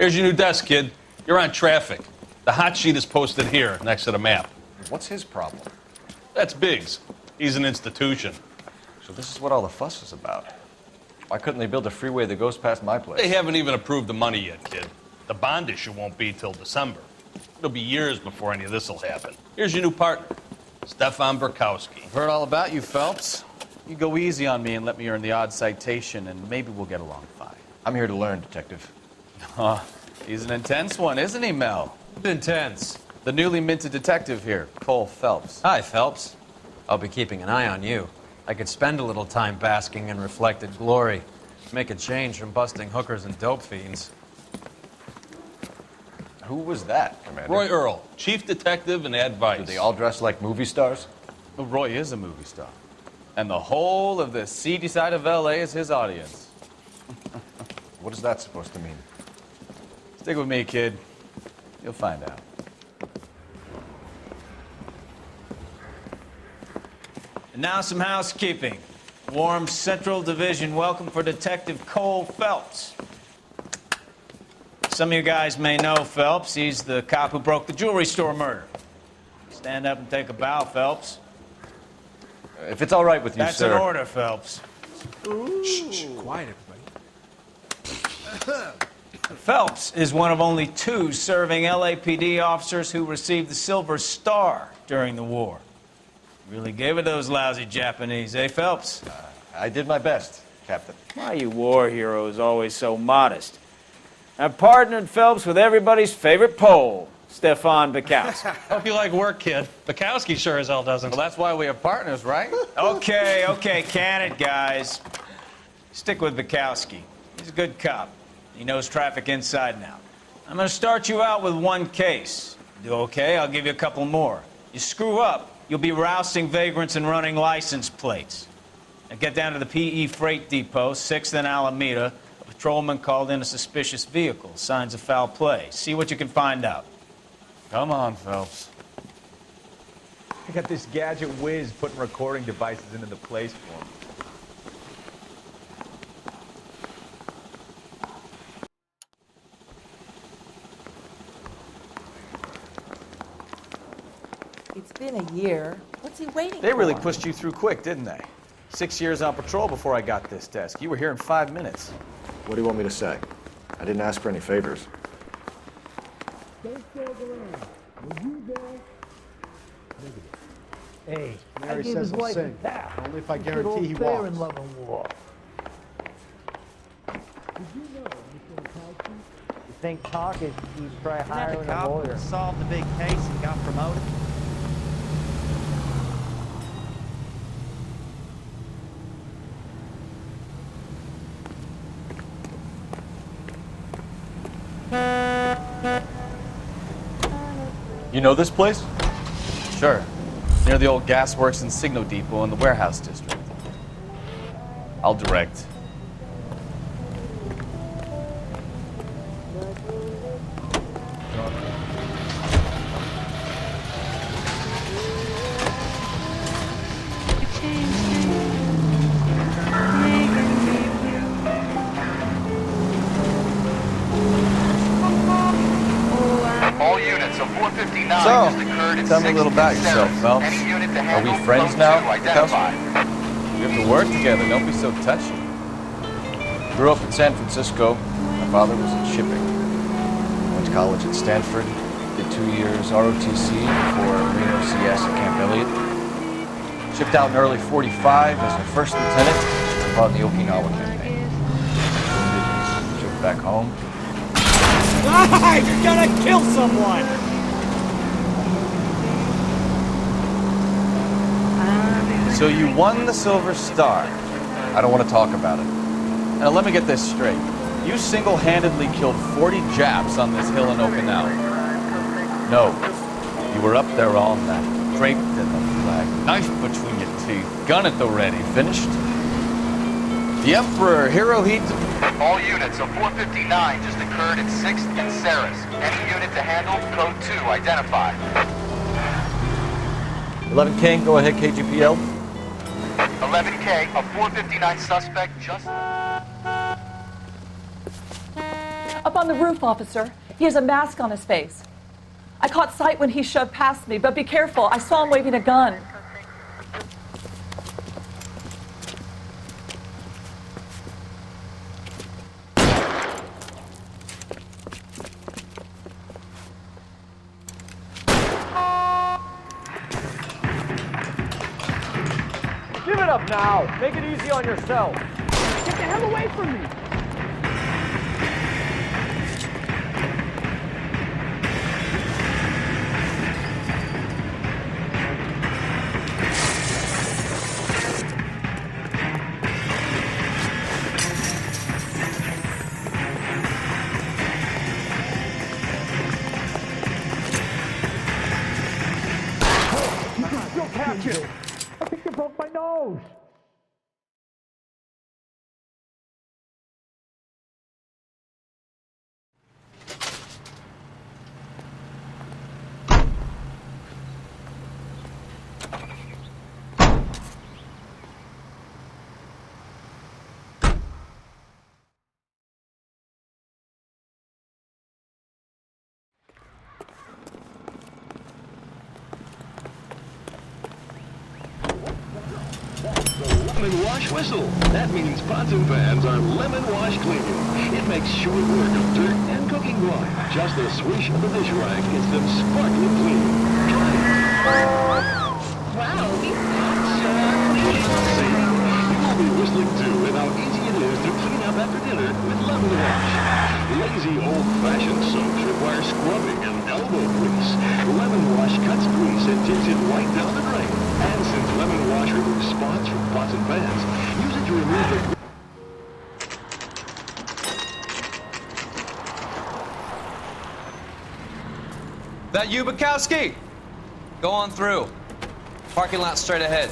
Here's your new desk, kid. You're on traffic. The hot sheet is posted here, next to the map. What's his problem? That's Biggs. He's an institution. So this is what all the fuss is about. Why couldn't they build a freeway that goes past my place? They haven't even approved the money yet, kid. The bond issue won't be till December. It'll be years before any of this will happen. Here's your new partner, Stefan Burkowski. I've heard all about you, Phelps. You go easy on me and let me earn the odd citation, and maybe we'll get along fine. I'm here to learn, Detective. He's an intense one, isn't he, Mel? Intense. The newly minted detective here, Cole Phelps. Hi, Phelps. I'll be keeping an eye on you. I could spend a little time basking in reflected glory. Make a change from busting hookers and dope fiends. Who was that, Commander? Roy Earl, chief detective and advice. Do they all dress like movie stars? Well, Roy is a movie star. And the whole of the seedy side of L.A. is his audience. What is that supposed to mean? Stick with me, kid. You'll find out. And now some housekeeping. Warm Central Division welcome for Detective Cole Phelps. Some of you guys may know Phelps. He's the cop who broke the jewelry store murder. Stand up and take a bow, Phelps. If it's all right with you, That's sir. an order, Phelps. Shh, quiet, everybody. Phelps is one of only 2 serving LAPD officers who received the Silver Star during the war. Really gave it those lousy Japanese, eh, Phelps? I did my best, Captain. Why you war heroes always so modest? I've partnered Phelps with everybody's favorite Pole, Stefan Burkowski. Hope you like work, kid. Bukowski sure as hell doesn't. Well, that's why we have partners, right? Okay, can it, guys. Stick with Burkowski. He's a good cop. He knows traffic inside and out. I'm going to start you out with 1 case. Do okay, I'll give you a couple more. You screw up, you'll be rousting vagrants and running license plates. Now get down to the PE Freight Depot, 6th and Alameda. A patrolman called in a suspicious vehicle. Signs of foul play. See what you can find out. Come on, Phelps. I got this gadget whiz putting recording devices into the place for him. It's been a year. What's he waiting for? They really pushed you through quick, didn't they? 6 years on patrol before I got this desk. You were here in 5 minutes. What do you want me to say? I didn't ask for any favors. Hey, Mary says he'll sing. Only if I guarantee he walks. In love and war. Did you know, Mr. McCarthy? You think talk is you try hiring a lawyer? Solved the big case and got promoted. You know this place? Sure. Near the old gasworks and Signo Depot in the warehouse district. I'll direct. All units of 459 So, just occurred in tell me a little about yourself, Phelps. Any unit to Are handle we friends code now, 2 identified. We have to work together. Don't be so touchy. Grew up in San Francisco. My father was in shipping. Went to college at Stanford. Did 2 years ROTC before Reno CS at Camp Elliott. Shipped out in early '45 as a first lieutenant. Fought in the Okinawa campaign. Shipped back home. Ah, you're gonna kill someone! So you won the Silver Star. I don't want to talk about it. Now let me get this straight. You single-handedly killed 40 Japs on this hill in Okinawa. No, you were up there all night, draped in the flag, knife between your teeth, gun at the ready, finished. The Emperor Hirohito. All units of 459 just occurred in 6th and Ceres. Any unit to handle code 2 identified. 11K, go ahead, KGPL. 11K, a 459 suspect just... Up on on the roof, officer. He has a mask on his face. I caught sight when he shoved past me, but be careful. I saw him waving a gun. Give it up now. Make it easy on yourself. Get the hell away from me. You can still catch it. I think you broke my nose. Lemon wash whistle. That means pots and pans are lemon wash cleaning. It makes short work of dirt and cooking grime. Just a swish of the dish rag gets them sparkly clean. Try it. Wow, see, you'll be whistling too at how easy it is to clean up after dinner with lemon wash. Lazy old-fashioned soaps require scrubbing and elbow grease. Lemon wash cuts grease and takes it right down the drain. And since lemon wash removes spots from pots and pans, use it to remove the... That you, Bukowski? Go on through. Parking lot straight ahead.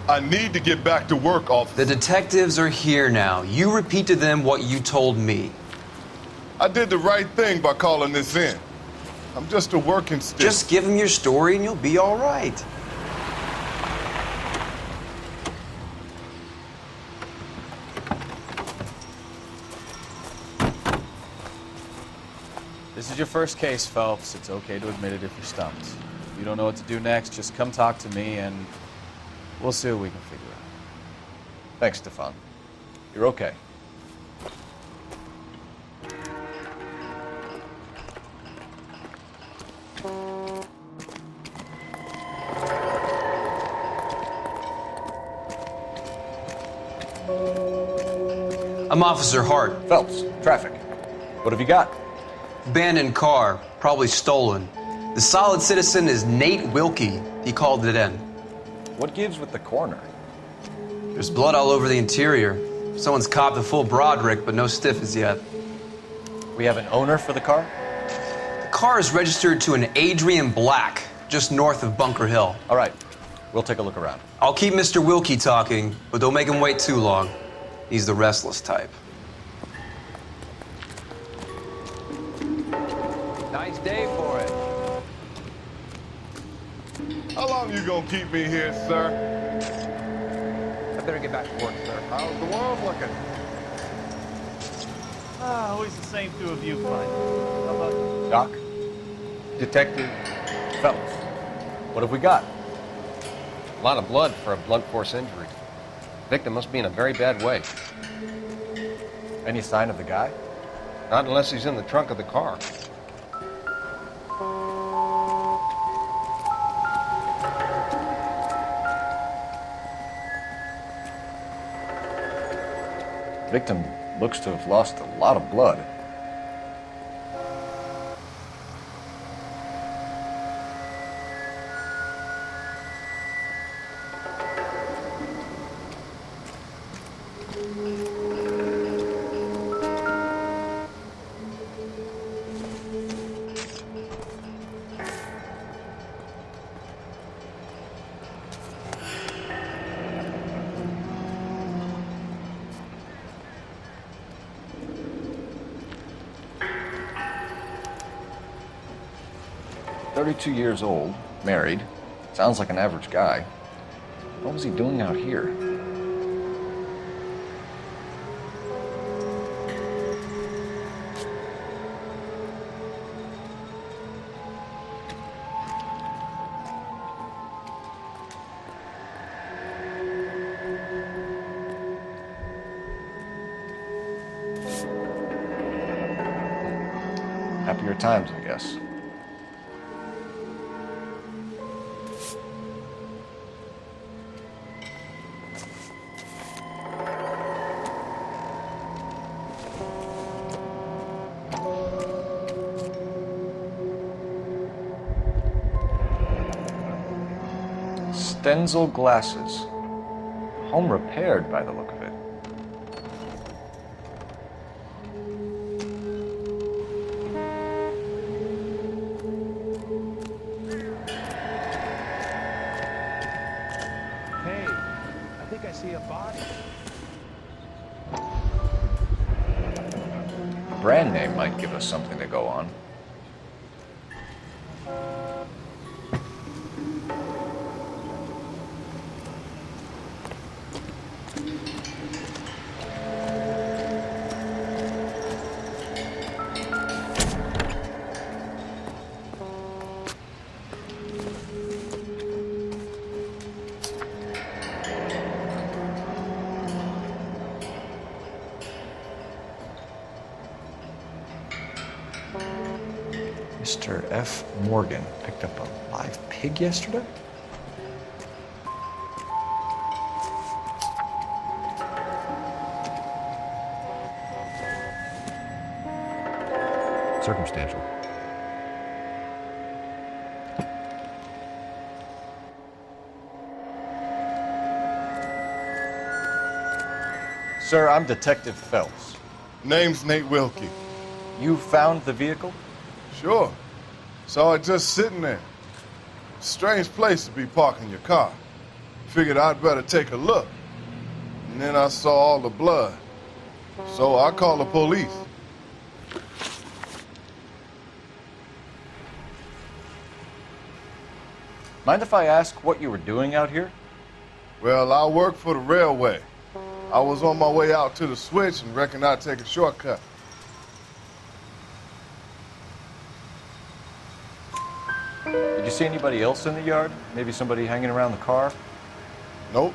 I need to get back to work, officer. The detectives are here now. You repeat to them what you told me. I did the right thing by calling this in. I'm just a working stick. Just give them your story and you'll be all right. This is your first case, Phelps. It's okay to admit it if you're stumped. If you don't know what to do next, just come talk to me and we'll see what we can figure out. Thanks, Stefan. You're okay. I'm Officer Hart. Phelps, traffic. What have you got? Abandoned car, probably stolen. The solid citizen is Nate Wilkie. He called it in. What gives with the coroner? There's blood all over the interior. Someone's copped a full Broderick, but no stiff as yet. We have an owner for the car? The car is registered to an Adrian Black, just north of Bunker Hill. All right, we'll take a look around. I'll keep Mr. Wilkie talking, but don't make him wait too long. He's the restless type. Nice day for it. How long you gonna keep me here, sir? I better get back to work, sir. How's the world looking? Always the same two of you fight. How about you? Doc? Detective Phelps. What have we got? A lot of blood for a blunt force injury. Victim must be in a very bad way. Any sign of the guy? Not unless he's in the trunk of the car. Victim looks to have lost a lot of blood. "32 years old, married, sounds like an average guy. What was he doing out here?" Happier times, I guess. Stenzel glasses. Home repaired by the look of it. Hey, I think I see a body. A brand name might give us something to go on. Mr. F. Morgan picked up a live pig yesterday? Circumstantial. Sir, I'm Detective Phelps. Name's Nate Wilkie. You found the vehicle? Sure. Saw it just sitting there. Strange place to be parking your car. Figured I'd better take a look. And then I saw all the blood. So I called the police. Mind if I ask what you were doing out here? Well, I work for the railway. I was on my way out to the switch and reckoned I'd take a shortcut. Did you see anybody else in the yard? Maybe somebody hanging around the car? Nope.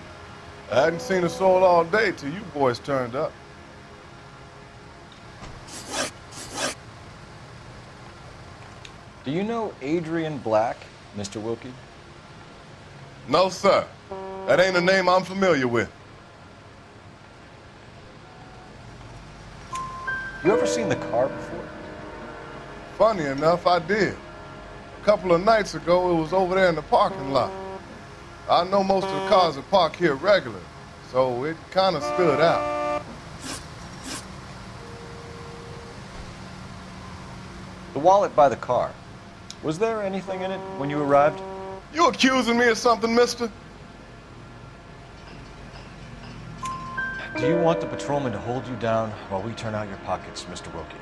I hadn't seen a soul all day till you boys turned up. Do you know Adrian Black, Mr. Wilkie? No, sir. That ain't a name I'm familiar with. You ever seen the car before? Funny enough, I did. A couple of nights ago, it was over there in the parking lot. I know most of the cars are parked here regularly, so it kind of stood out. The wallet by the car. Was there anything in it when you arrived? You accusing me of something, mister? Do you want the patrolman to hold you down while we turn out your pockets, Mr. Wilkie?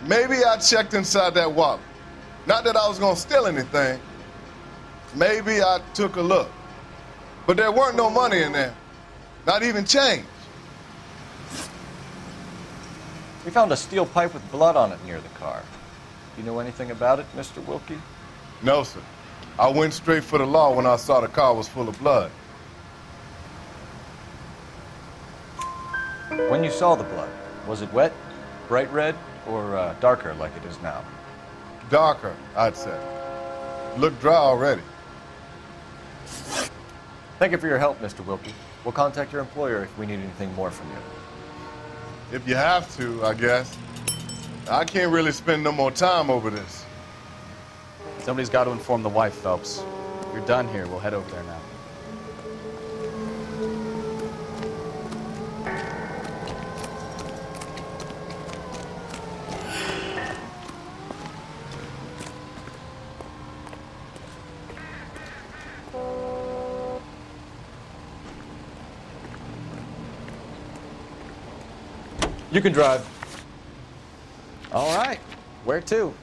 Maybe I checked inside that wallet. Not that I was gonna steal anything. Maybe I took a look. But there weren't no money in there. Not even change. We found a steel pipe with blood on it near the car. Do you know anything about it, Mr. Wilkie? No, sir. I went straight for the law when I saw the car was full of blood. When you saw the blood, was it wet, bright red, or darker like it is now? Darker, I'd say. Looked dry already. Thank you for your help, Mr. Wilkie. We'll contact your employer if we need anything more from you. If you have to, I guess. I can't really spend no more time over this. Somebody's got to inform the wife, Phelps. If you're done here, we'll head over there now. You can drive. All right. Where to?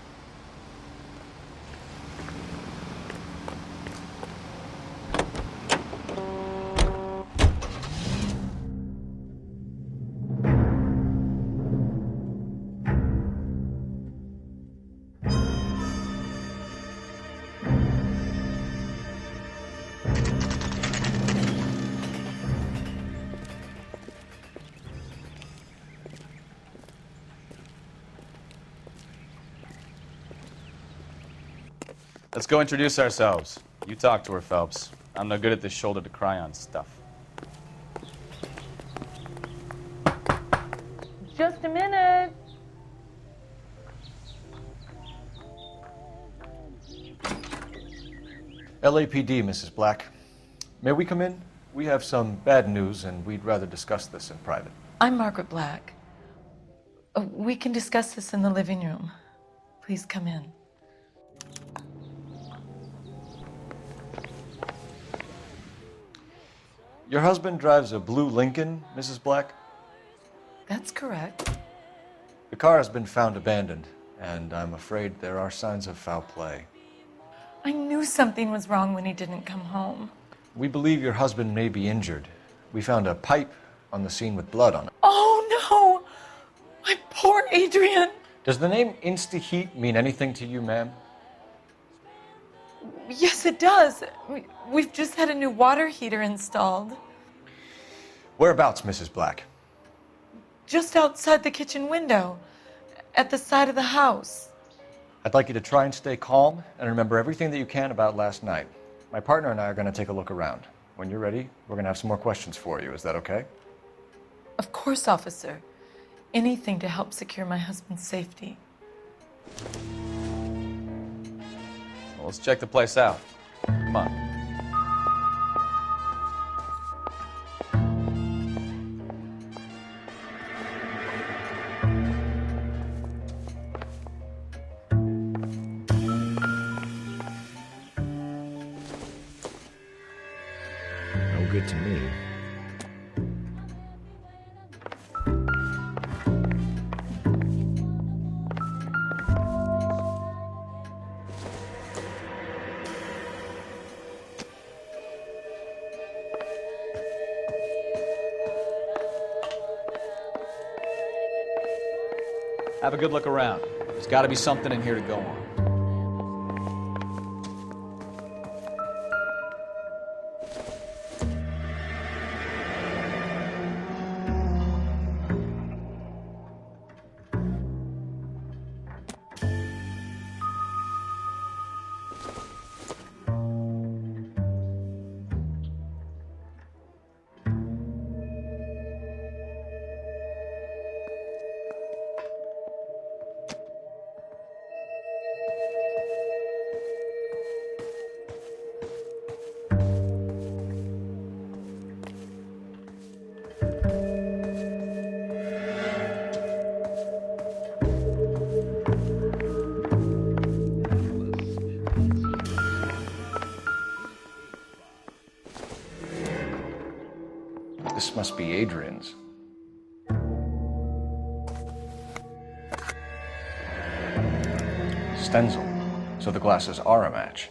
Let's go introduce ourselves. You talk to her, Phelps. I'm no good at this shoulder to cry on stuff. Just a minute. LAPD, Mrs. Black. May we come in? We have some bad news, and we'd rather discuss this in private. I'm Margaret Black. We can discuss this in the living room. Please come in. Your husband drives a blue Lincoln, Mrs. Black? That's correct. The car has been found abandoned, and I'm afraid there are signs of foul play. I knew something was wrong when he didn't come home. We believe your husband may be injured. We found a pipe on the scene with blood on it. Oh, no! My poor Adrian! Does the name Insta-Heat mean anything to you, ma'am? Yes, it does. We've just had a new water heater installed. Whereabouts, Mrs. Black? Just outside the kitchen window, at the side of the house. I'd like you to try and stay calm and remember everything that you can about last night. My partner and I are going to take a look around. When you're ready, we're going to have some more questions for you. Is that okay? Of course, officer. Anything to help secure my husband's safety. Well, let's check the place out. Come on. No good to me. Have a good look around. There's got to be something in here to go on. This must be Adrian's. Stencil. So the glasses are a match.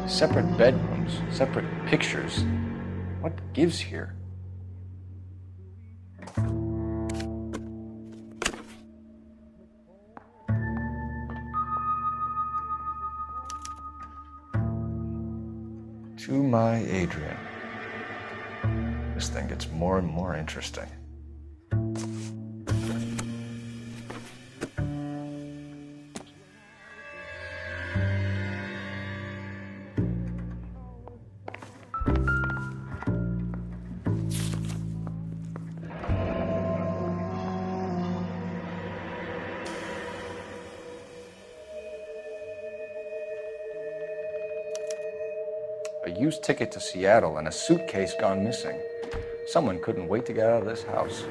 Separate bedrooms, separate pictures. What gives here? To my Adrian. This thing gets more and more interesting. A used ticket to Seattle and a suitcase gone missing. Someone couldn't wait to get out of this house.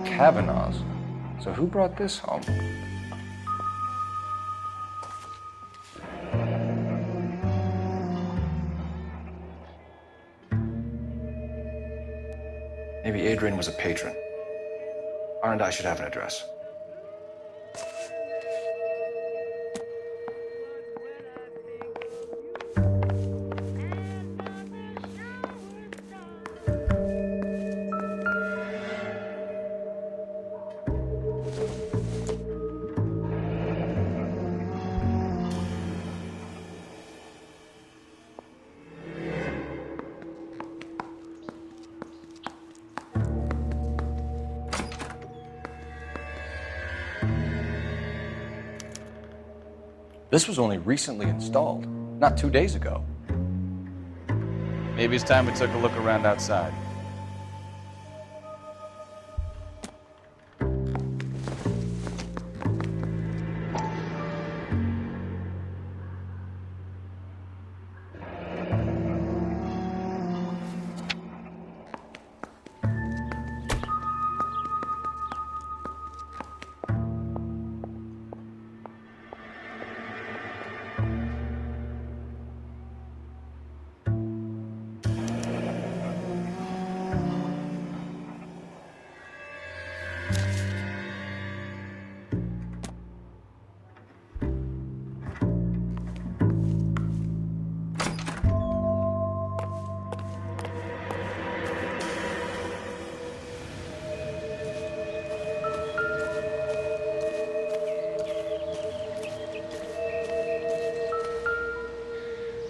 Kavanaugh's. So who brought this home? Maybe Adrian was a patron. R&I should have an address. This was only recently installed, not 2 days ago. Maybe it's time we took a look around outside.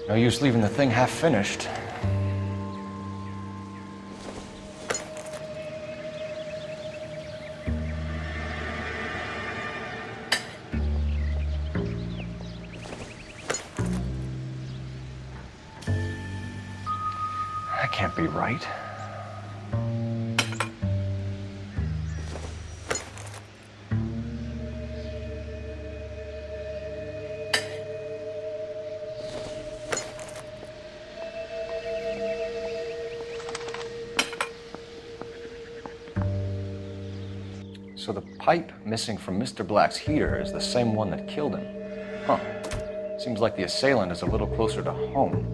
No use leaving the thing half finished. That can't be right. So the pipe missing from Mr. Black's heater is the same one that killed him. Huh. Seems like the assailant is a little closer to home.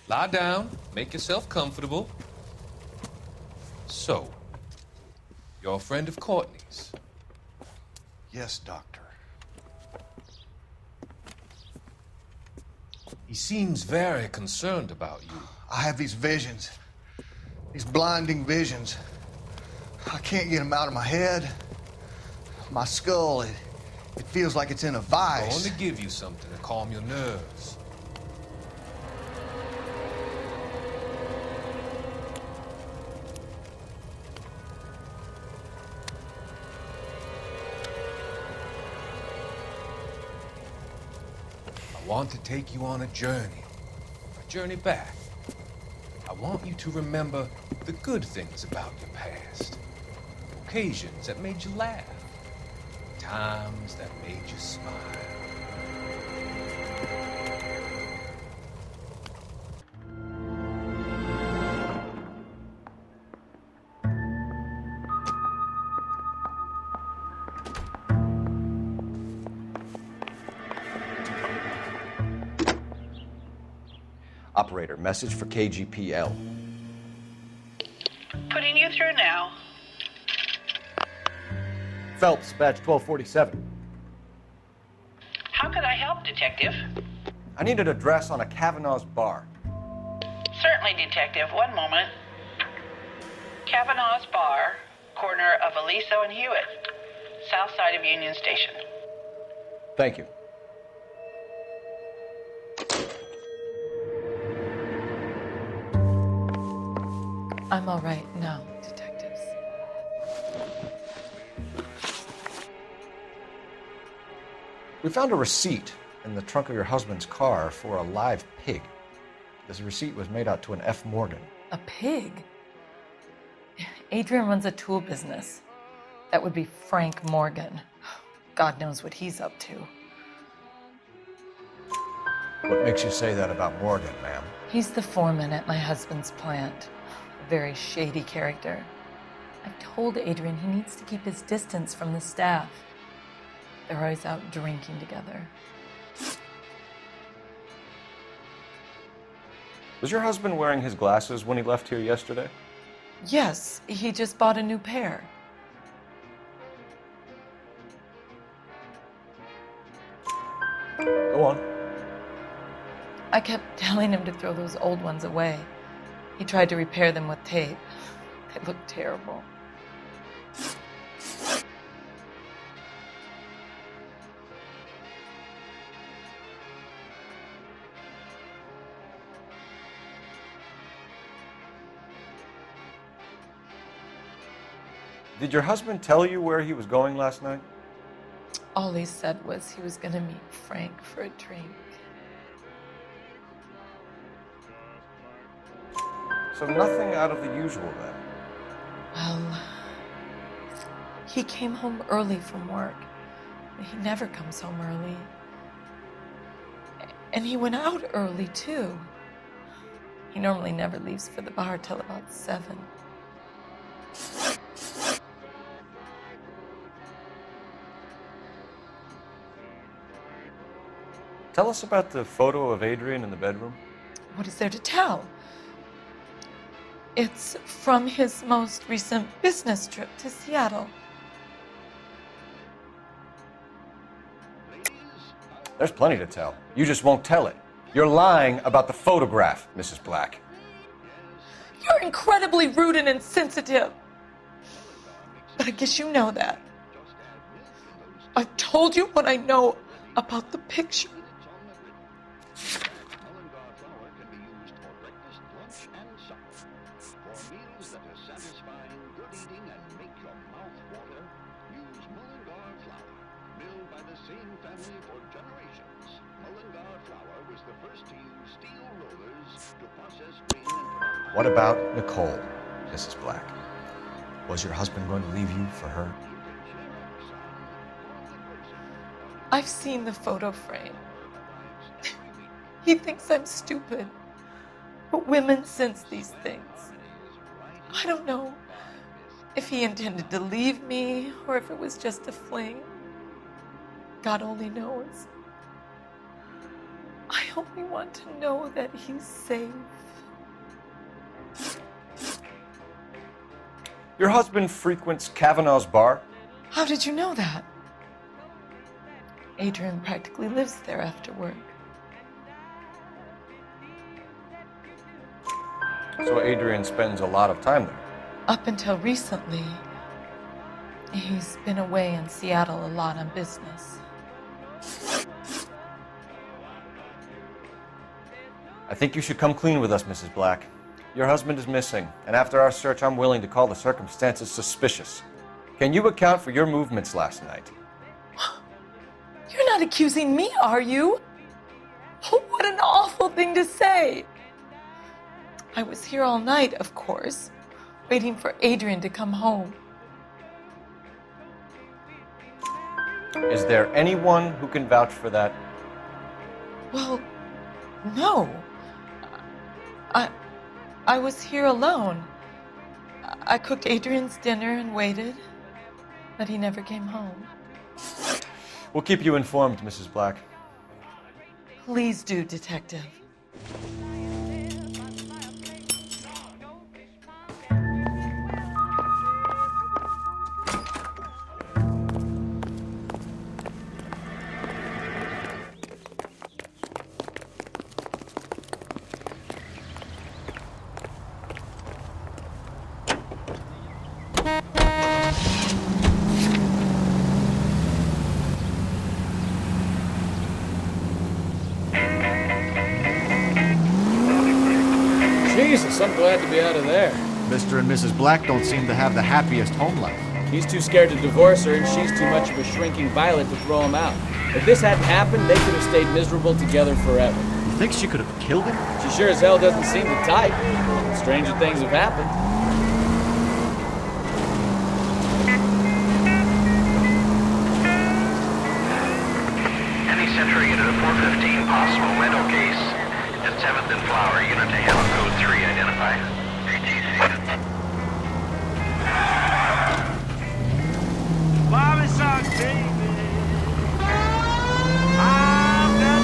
Lie down, make yourself comfortable. So, you're a friend of Courtney's? Yes, Doctor. He seems very concerned about you. I have these visions, these blinding visions. I can't get them out of my head. My skull, it feels like it's in a vice. I want to give you something to calm your nerves. I want to take you on a journey back. I want you to remember the good things about your past, occasions that made you laugh, times that made you smile. Operator, message for KGPL. Putting you through now. Phelps, badge 1247. How could I help, Detective? I need an address on a Kavanaugh's bar. Certainly, Detective. One moment. Kavanaugh's Bar, corner of Aliso and Hewitt, south side of Union Station. Thank you. I'm all right now, detectives. We found a receipt in the trunk of your husband's car for a live pig. This receipt was made out to an F. Morgan. A pig? Adrian runs a tool business. That would be Frank Morgan. God knows what he's up to. What makes you say that about Morgan, ma'am? He's the foreman at my husband's plant. A very shady character. I've told Adrian he needs to keep his distance from the staff. They're always out drinking together. Was your husband wearing his glasses when he left here yesterday? Yes, he just bought a new pair. Go on. I kept telling him to throw those old ones away. He tried to repair them with tape. They looked terrible. Did your husband tell you where he was going last night? All he said was he was going to meet Frank for a drink. So nothing out of the usual then? Well, he came home early from work. He never comes home early. And he went out early, too. He normally never leaves for the bar till about 7. Tell us about the photo of Adrian in the bedroom. What is there to tell? It's from his most recent business trip to Seattle. There's plenty to tell. You just won't tell it. You're lying about the photograph, Mrs. Black. You're incredibly rude and insensitive. But I guess you know that. I've told you what I know about the picture. What about Nicole, Mrs. Black? Was your husband going to leave you for her? I've seen the photo frame. He thinks I'm stupid. But women sense these things. I don't know if he intended to leave me or if it was just a fling. God only knows. I only want to know that he's safe. Your husband frequents Kavanaugh's bar? How did you know that? Adrian practically lives there after work. So Adrian spends a lot of time there? Up until recently, he's been away in Seattle a lot on business. I think you should come clean with us, Mrs. Black. Your husband is missing, and after our search, I'm willing to call the circumstances suspicious. Can you account for your movements last night? You're not accusing me, are you? Oh, what an awful thing to say. I was here all night, of course, waiting for Adrian to come home. Is there anyone who can vouch for that? Well, no. I was here alone. I cooked Adrian's dinner and waited, but he never came home. We'll keep you informed, Mrs. Black. Please do, Detective. Jesus, I'm glad to be out of there. Mr. and Mrs. Black don't seem to have the happiest home life. He's too scared to divorce her, and she's too much of a shrinking violet to throw him out. If this hadn't happened, they could have stayed miserable together forever. You think she could have killed him? She sure as hell doesn't seem the type. Stranger things have happened. Any Central unit of 415, possible rental case. At 7th and Flower, unit to handle code 3 identified. Bobby song, baby. I've got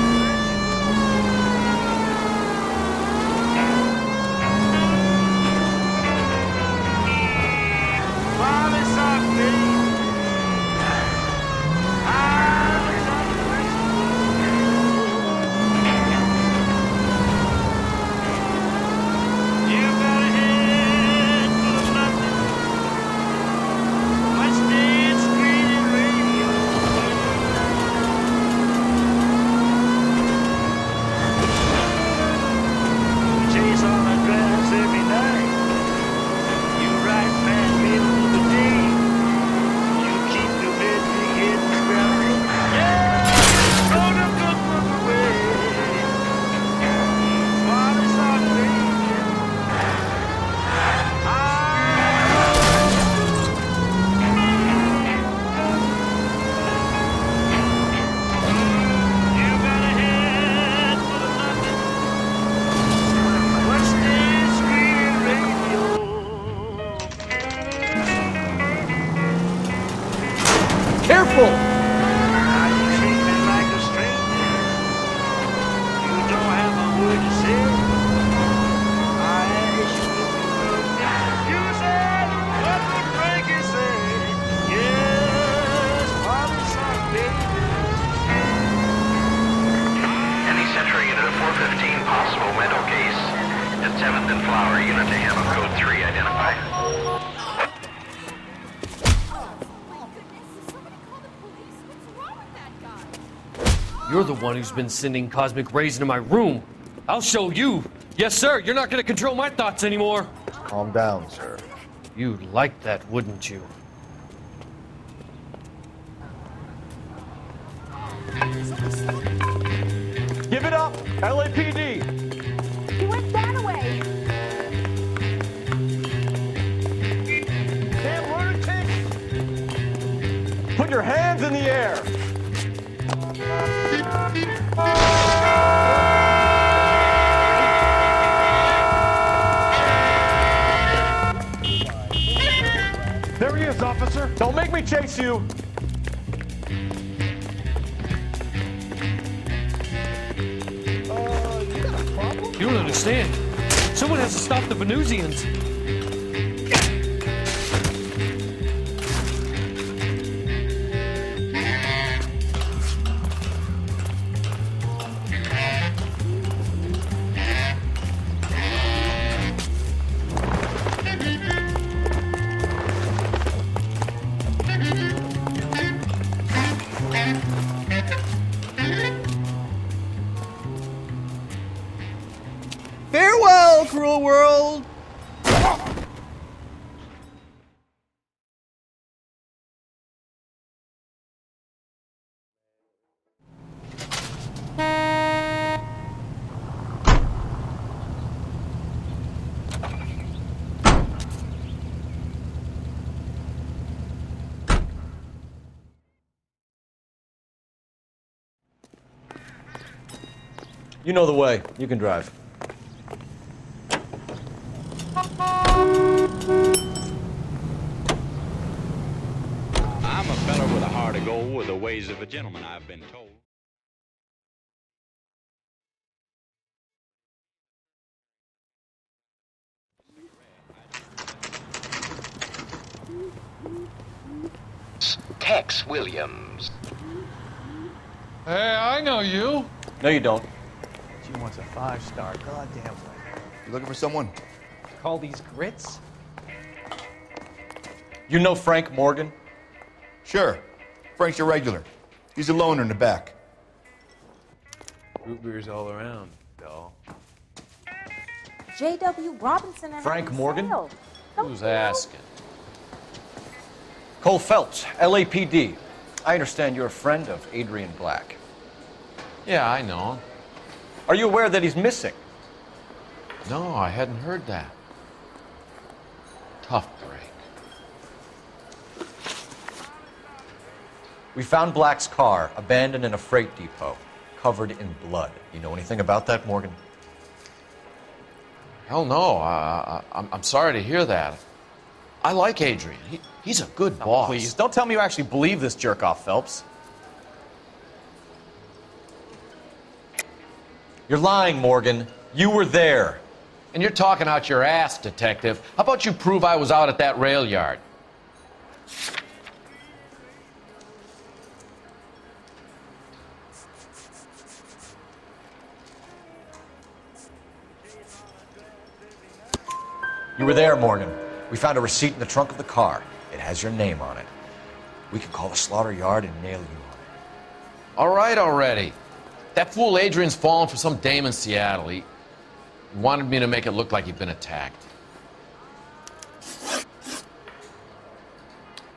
careful! Now you treat me like a stranger. You don't have a word to say. I asked you if you loved me. You said, what would Frankie say? Yes, father, son, baby. Any Central unit of 415, possible mental case at 7th and Flower, unit to handle code 3, identify. You're the one who's been sending cosmic rays into my room. I'll show you. Yes, sir. You're not going to control my thoughts anymore. Calm down, sir. You'd like that, wouldn't you? Give it up, LAPD. He went that way. Damn lunatic. Put your hands in the air. There he is, officer. Don't make me chase you. You don't understand. Someone has to stop the Venusians. Farewell, cruel world! You know the way. You can drive. I'm a fellow with a heart of gold, with the ways of a gentleman, I've been told. Tex Williams. Hey, I know you. No, you don't. She wants a 5-star. Goddamn way. You looking for someone? Call these grits? You know Frank Morgan? Sure. Frank's your regular. He's a loner in the back. Root beers all around, doll. J.W. Robinson and Frank Morgan? Who's asking? Cole Phelps, LAPD. I understand you're a friend of Adrian Black. Yeah, I know. Are you aware that he's missing? No, I hadn't heard that. Tough break. We found Black's car abandoned in a freight depot, covered in blood. You know anything about that, Morgan? Hell no. I'm sorry to hear that. I like Adrian. He's a good boss. Please, don't tell me you actually believe this jerk-off, Phelps. You're lying, Morgan. You were there. And you're talking out your ass, detective. How about you prove I was out at that rail yard? You were there, Morgan. We found a receipt in the trunk of the car. It has your name on it. We can call the slaughter yard and nail you on it. All right already. That fool Adrian's fallen for some dame in Seattle. He wanted me to make it look like he'd been attacked.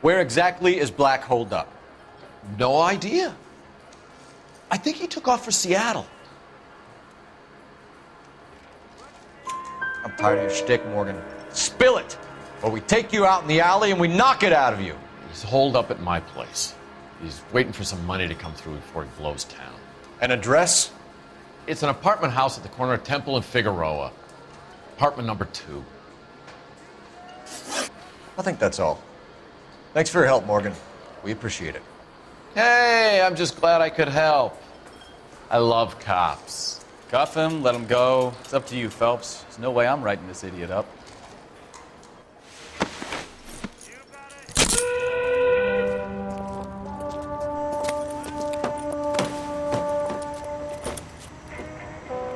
Where exactly is Black holed up? No idea. I think he took off for Seattle. I'm tired of your shtick, Morgan. Spill it, or we take you out in the alley and we knock it out of you. He's holed up at my place. He's waiting for some money to come through before he blows town. An address? It's an apartment house at the corner of Temple and Figueroa. Apartment number 2. I think that's all. Thanks for your help, Morgan. We appreciate it. Hey, I'm just glad I could help. I love cops. Cuff him, let him go. It's up to you, Phelps. There's no way I'm writing this idiot up.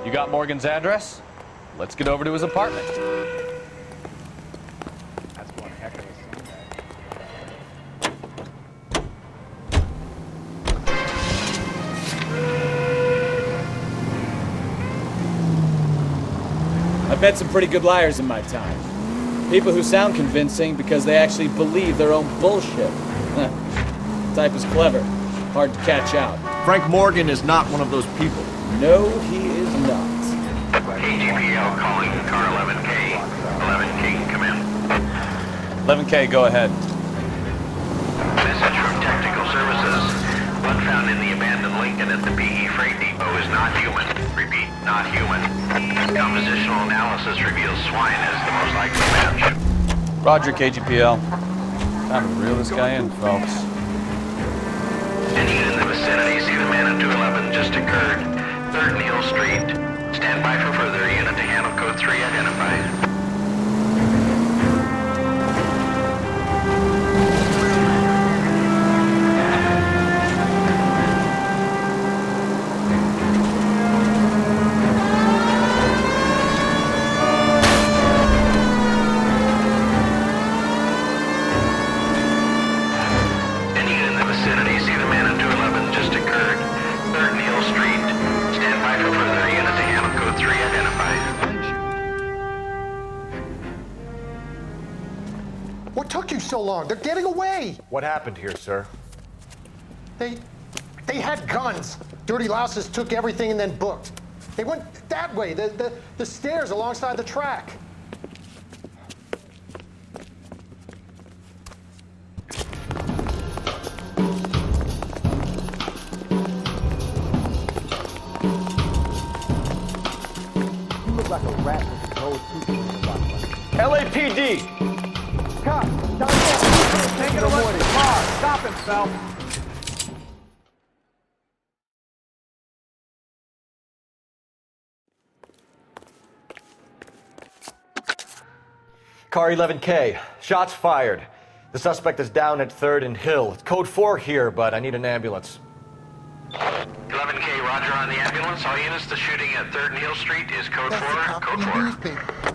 You got Morgan's address? Let's get over to his apartment. That's one heck of a I've met some pretty good liars in my time. People who sound convincing because they actually believe their own bullshit. Type is clever, hard to catch out. Frank Morgan is not one of those people. No, he is not. KGPL calling car 11K. 11K, come in. 11K, go ahead. Message from Technical Services. Blood found in the abandoned Lincoln at the PE Freight Depot is not human. Repeat, not human. Compositional analysis reveals swine as the most likely match. Roger, KGPL. Time to reel this guy in, Phelps. Any unit in the vicinity, see the man at 211 just occurred. 3rd Neal Street. Stand by for further. Unit to handle code 3 identified. Any unit in the vicinity, see the man at 211 just occurred. 3rd Neal Street. Stand by for further. Unit to handle code 3 identified. What took you so long? They're getting away. What happened here, sir? They had guns. Dirty louses took everything and then booked. They went that way, the stairs alongside the track. You look like a rat with his whole tooth in the bottom. LAPD! Cop, down there. Taking a look at the car. Stop him, Phelps. Car 11K. Shots fired. The suspect is down at 3rd and Hill. It's code 4 here, but I need an ambulance. 11K, roger on the ambulance. All units, the shooting at 3rd Neal Street is code 4. Code 4.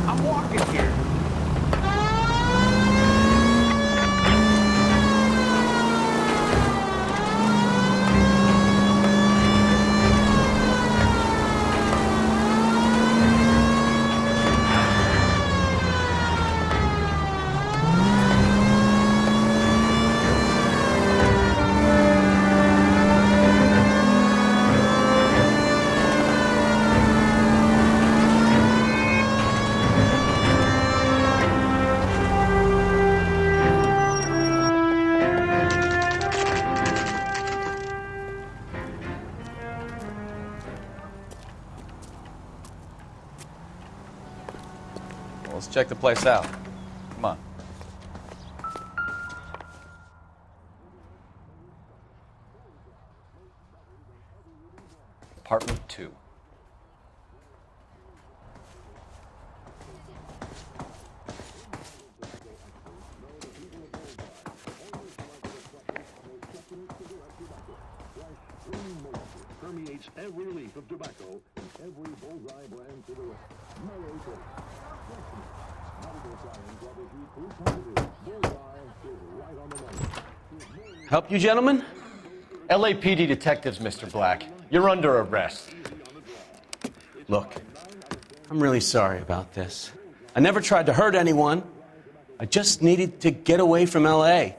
I'm walking here. Let's check the place out. Come on. Apartment 2. Permeates every leaf of tobacco and every bullseye brand cigarette. Mellow taste. Medical science offers you proof positive. Bullseye is right on the money. Help you, gentlemen? LAPD detectives, Mr. Black. You're under arrest. Look, I'm really sorry about this. I never tried to hurt anyone. I just needed to get away from L.A.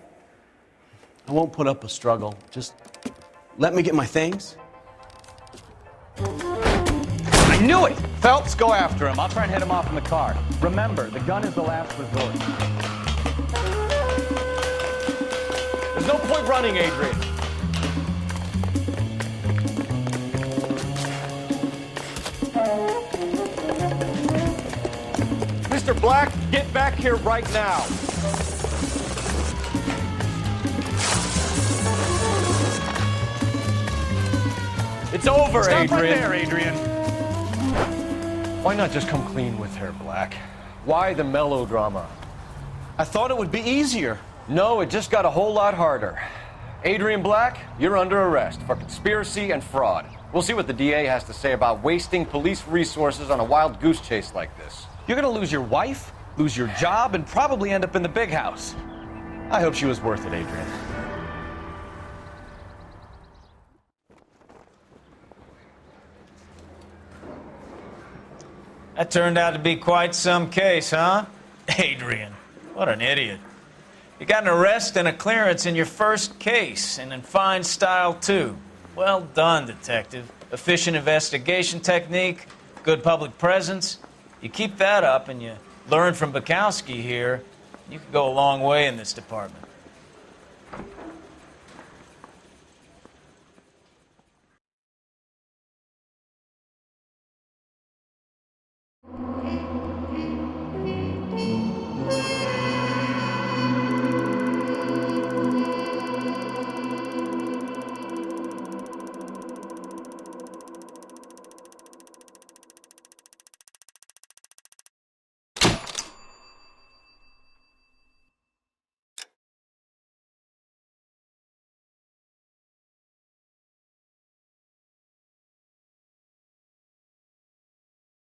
I won't put up a struggle. Just let me get my things. I knew it! Phelps, go after him. I'll try and hit him off in the car. Remember, the gun is the last resort. There's no point running, Adrian. Mr. Black, get back here right now. It's over, Stop Adrian. right there, Adrian. Why not just come clean with her, Black? Why the melodrama? I thought it would be easier. No, it just got a whole lot harder. Adrian Black, you're under arrest for conspiracy and fraud. We'll see what the DA has to say about wasting police resources on a wild goose chase like this. You're gonna lose your wife, lose your job, and probably end up in the big house. I hope she was worth it, Adrian. That turned out to be quite some case, huh? Adrian, what an idiot. You got an arrest and a clearance in your first case, and in fine style, too. Well done, detective. Efficient investigation technique, good public presence. You keep that up and you learn from Bukowski here, you could go a long way in this department.